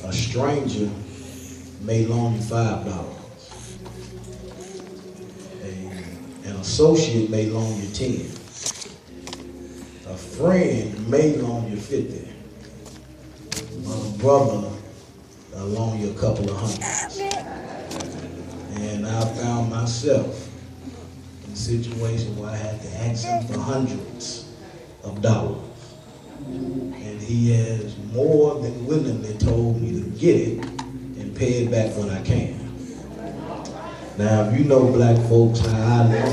A stranger may loan you $5. An associate may loan you 10. A friend may loan you 50. A brother will loan you a couple of hundreds. And I found myself in situations where I had to ask him for hundreds of dollars. And he has more than willingly told me to get it and pay it back when I can. Now, if you know black folks, how I know,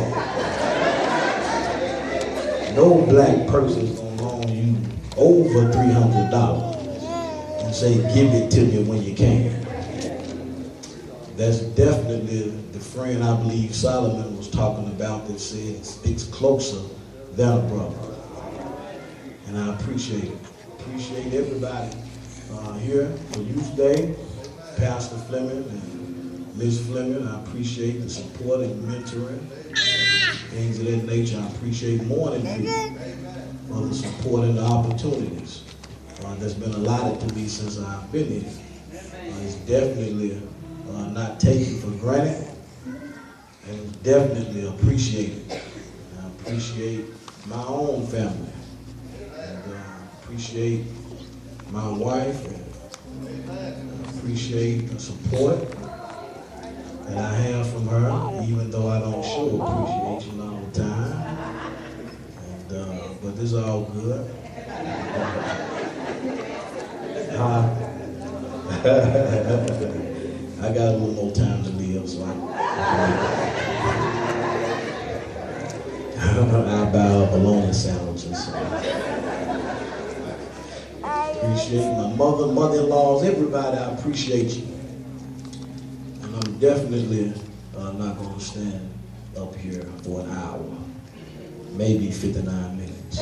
no black person's gonna loan you over $300 and say, give it to me when you can. That's definitely the friend I believe Solomon was talking about that said it sticks closer than a brother. And I appreciate it. Appreciate everybody here for Youth Day, Pastor Fleming and Ms. Fleming. I appreciate the support and mentoring, things of that nature. I appreciate Morningview for the support and the opportunities that's been allotted to me since I've been here. It's definitely not taken for granted, and it's definitely appreciated. I appreciate my own family. Appreciate my wife, and appreciate the support that I have from her, even though I don't show appreciation all the time. And, but this is all good. I got a little more time to live, so I bow up bologna sandwiches. Appreciate my mother, mother-in-laws, everybody. I appreciate you. And I'm definitely not going to stand up here for an hour, maybe 59 minutes.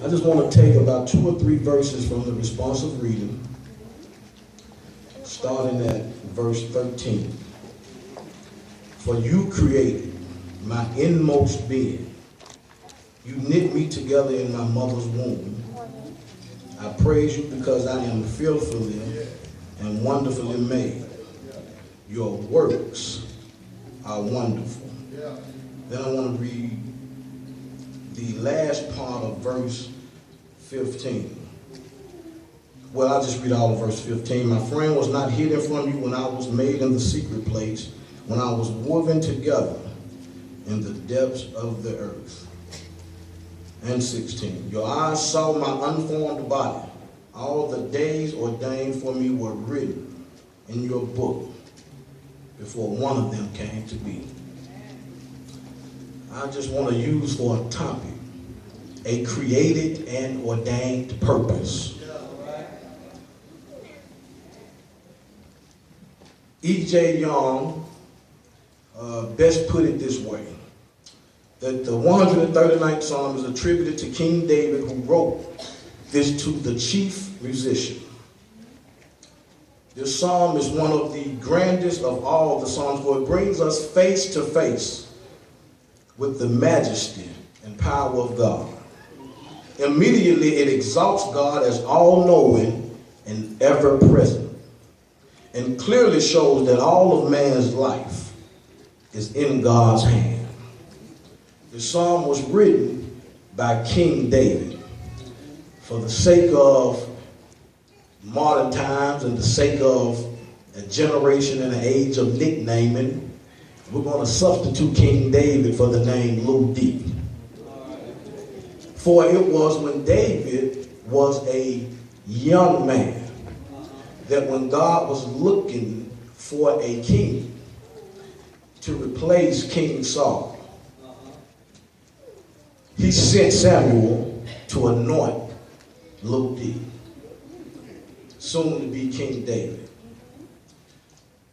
I just want to take about 2 or 3 verses from the responsive reading, starting at verse 13. For you created my inmost being. You knit me together in my mother's womb. I praise you because I am fearfully and wonderfully made. Your works are wonderful. Then I want to read the last part of verse 15. Well, I'll just read all of verse 15. My friend was not hidden from you when I was made in the secret place, when I was woven together in the depths of the earth. And 16. Your eyes saw my unformed body. All the days ordained for me were written in your book before one of them came to be. I just want to use for a topic a created and ordained purpose. E.J. Young best put it this way, that the 139th Psalm is attributed to King David, who wrote this to the chief musician. This psalm is one of the grandest of all the psalms, for it brings us face to face with the majesty and power of God. Immediately it exalts God as all-knowing and ever-present, and clearly shows that all of man's life is in God's hand. The psalm was written by King David for the sake of modern times and the sake of a generation and an age of nicknaming. We're going to substitute King David for the name Lil D. For it was when David was a young man that when God was looking for a king to replace King Saul, he sent Samuel to anoint Lil D, soon to be King David.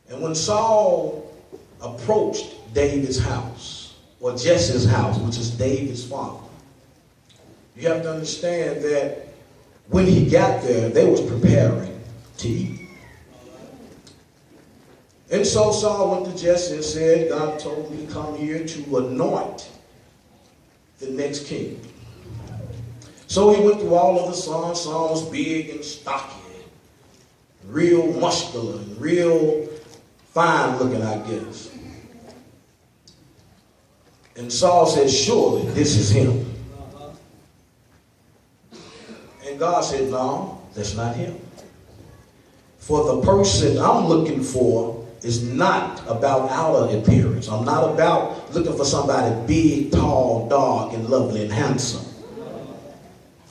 And when Saul approached David's house, or Jesse's house, which is David's father, you have to understand that when he got there, they was preparing to eat. And so Saul went to Jesse and said, God told me to come here to anoint the next king. So he went through all of the songs. Songs big and stocky, real muscular and real fine looking, I guess. And Saul said, surely this is him. And God said, no, that's not him. For the person I'm looking for is not about outer appearance. I'm not about looking for somebody big, tall, dark, and lovely and handsome.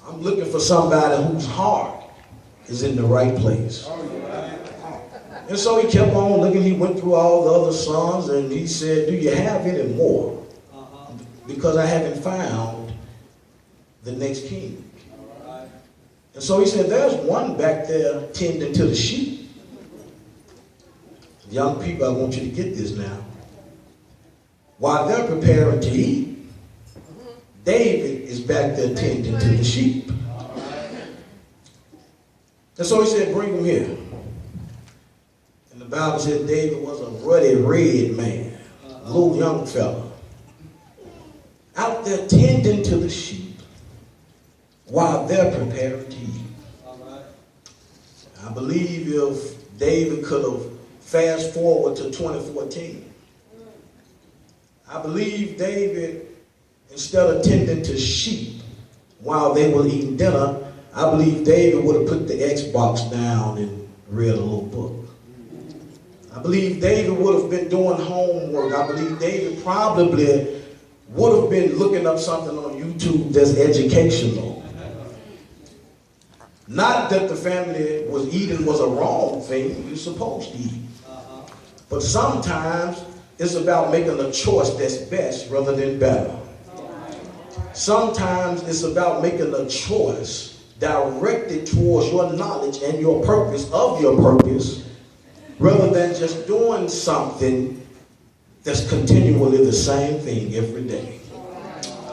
I'm looking for somebody whose heart is in the right place. And so he kept on looking. He went through all the other sons and he said, do you have any more? Because I haven't found the next king. And so he said, there's one back there tending to the sheep. Young people, I want you to get this now. While they're preparing to eat, David is back there tending to the sheep. And so he said, bring him here. And the Bible said David was a ruddy red man, a little young fella, out there tending to the sheep while they're preparing to eat. I believe if David could have fast forward to 2014, I believe David, instead of tending to sheep while they were eating dinner, I believe David would have put the Xbox down and read a little book. I believe David would have been doing homework. I believe David probably would have been looking up something on YouTube that's educational. Not that the family was eating was a wrong thing. You're supposed to eat. But sometimes it's about making a choice that's best rather than better. Sometimes it's about making a choice directed towards your knowledge and your purpose of your purpose rather than just doing something that's continually the same thing every day.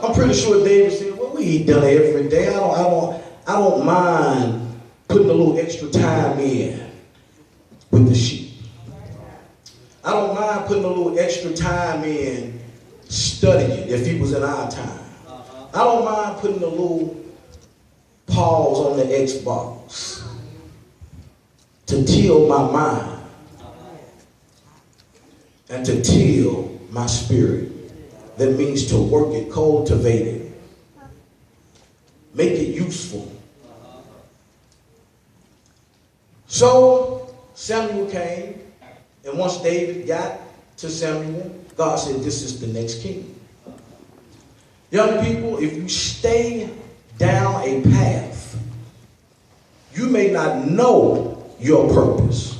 I'm pretty sure David said, well, we eat dinner every day. I don't mind putting a little extra time in with the sheep. I don't mind putting a little extra time in studying if he was in our time. I don't mind putting a little pause on the Xbox to till my mind and to till my spirit. That means to work it, cultivate it, make it useful. So Samuel came, and once David got to Samuel, God said, this is the next king. Young people, if you stay down a path, you may not know your purpose.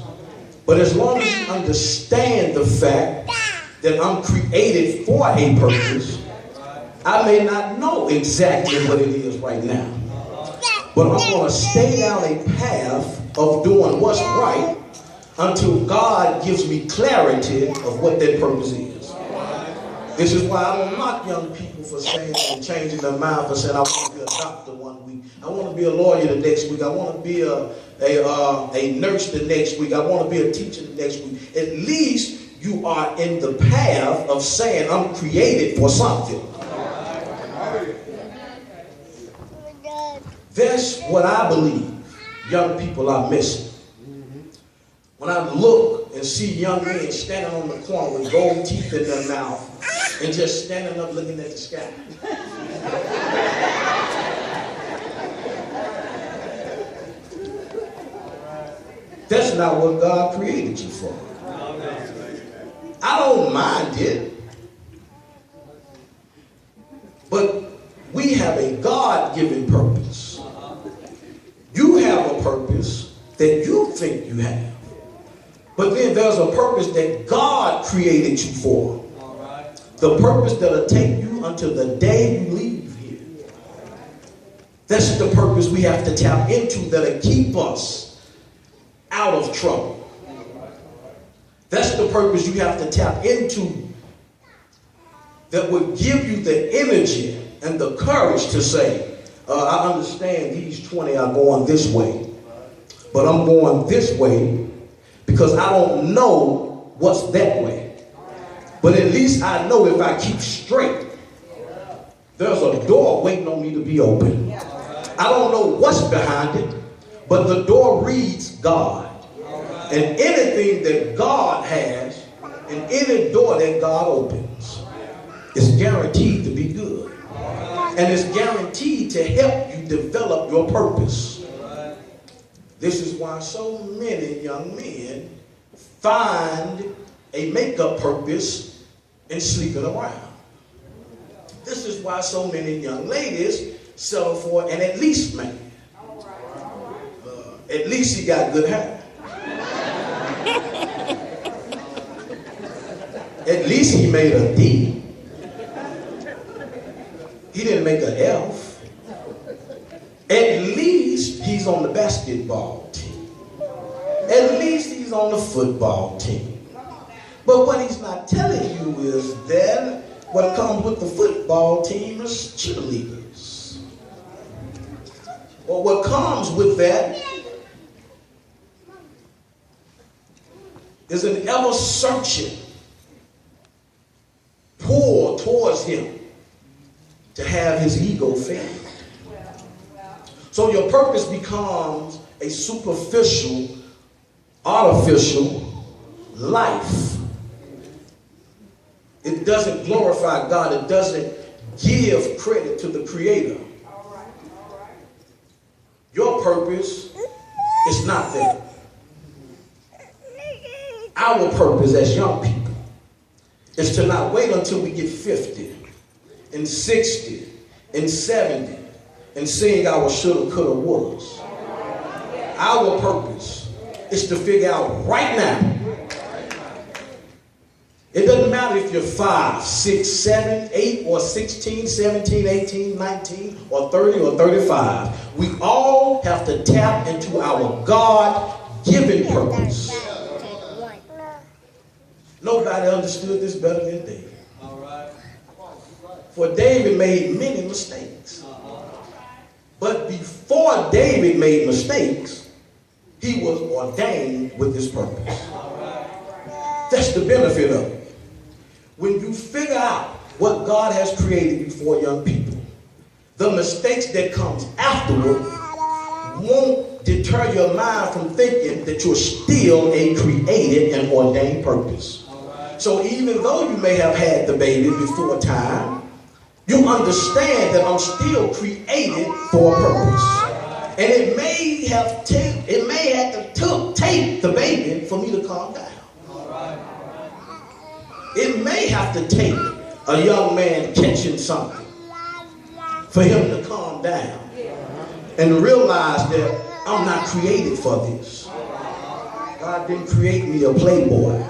But as long as you understand the fact that I'm created for a purpose, I may not know exactly what it is right now. But I'm going to stay down a path of doing what's right until God gives me clarity of what that purpose is. This is why I don't knock young people for saying and changing their mind for saying, I want to be a doctor one week. I want to be a lawyer the next week. I want to be a nurse the next week. I want to be a teacher the next week. At least you are in the path of saying, I'm created for something. That's what I believe young people are missing. When I look and see young men standing on the corner with gold teeth in their mouth and just standing up looking at the sky. That's not what God created you for. I don't mind it. But we have a God-given purpose. You have a purpose that you think you have. But then there's a purpose that God created you for. The purpose that'll take you until the day you leave here. That's the purpose we have to tap into that'll keep us out of trouble. That's the purpose you have to tap into that will give you the energy and the courage to say, I understand these 20 are going this way, but I'm going this way because I don't know what's that way. But at least I know if I keep straight, there's a door waiting on me to be open. I don't know what's behind it, but the door reads God. And anything that God has and any door that God opens is guaranteed to be good. And it's guaranteed to help you develop your purpose. This is why so many young men find a makeup purpose in sleeping around. This is why so many young ladies settle for an at least man. At least he got good hair. At least he made a D. He didn't make an F. At least he's on the basketball team. At least he's on the football team. But what he's not telling you is that what comes with the football team is cheerleaders. Or what comes with that is an ever-searching pull towards him to have his ego fed. So your purpose becomes a superficial, artificial life. It doesn't glorify God. It doesn't give credit to the Creator. Your purpose is not that. Our purpose as young people is to not wait until we get 50 and 60 and 70 and sing our shoulda, coulda, wouldas. Our purpose is to figure out right now. It doesn't matter if you're 5, 6, 7, 8, or 16, 17, 18, 19, or 30, or 35. We all have to tap into our God-given purpose. Nobody understood this better than David. For David made many mistakes. But before David made mistakes, he was ordained with his purpose. That's the benefit of it. When you figure out what God has created you for, young people, the mistakes that comes afterward won't deter your mind from thinking that you're still a created and ordained purpose. So even though you may have had the baby before time, you understand that I'm still created for a purpose. And it may have to take the baby for me to calm down. It may have to take a young man catching something for him to calm down and realize that I'm not created for this. God didn't create me a playboy.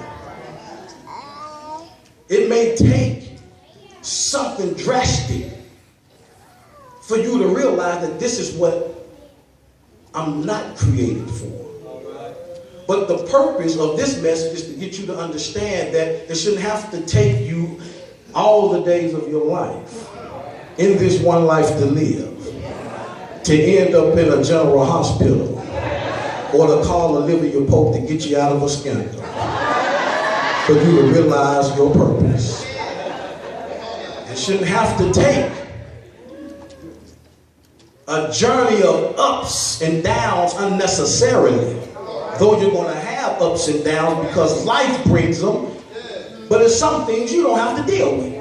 It may take something drastic for you to realize that this is what I'm not created for. But the purpose of this message is to get you to understand that it shouldn't have to take you all the days of your life in this one life to live to end up in a general hospital or to call Olivia Pope to get you out of a scandal. For you to realize your purpose. It shouldn't have to take a journey of ups and downs unnecessarily. Though you're going to have ups and downs because life brings them, but there's some things you don't have to deal with.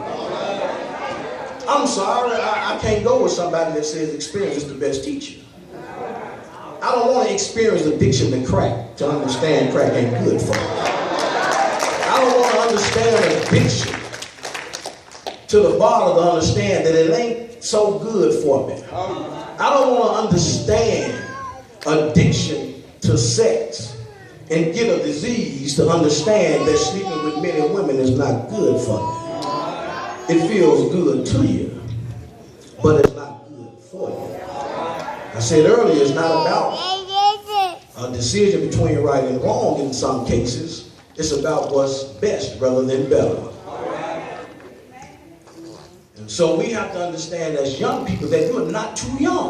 I'm sorry, I can't go with somebody that says experience is the best teacher. I don't want to experience addiction to crack to understand crack ain't good for me. I don't want to understand addiction to the bottle to understand that it ain't so good for me. I don't want to understand addiction to sex and get a disease to understand that sleeping with men and women is not good for me. It feels good to you, but it's not good for you. I said earlier, it's not about a decision between right and wrong in some cases. It's about what's best rather than better. And so we have to understand as young people that you're not too young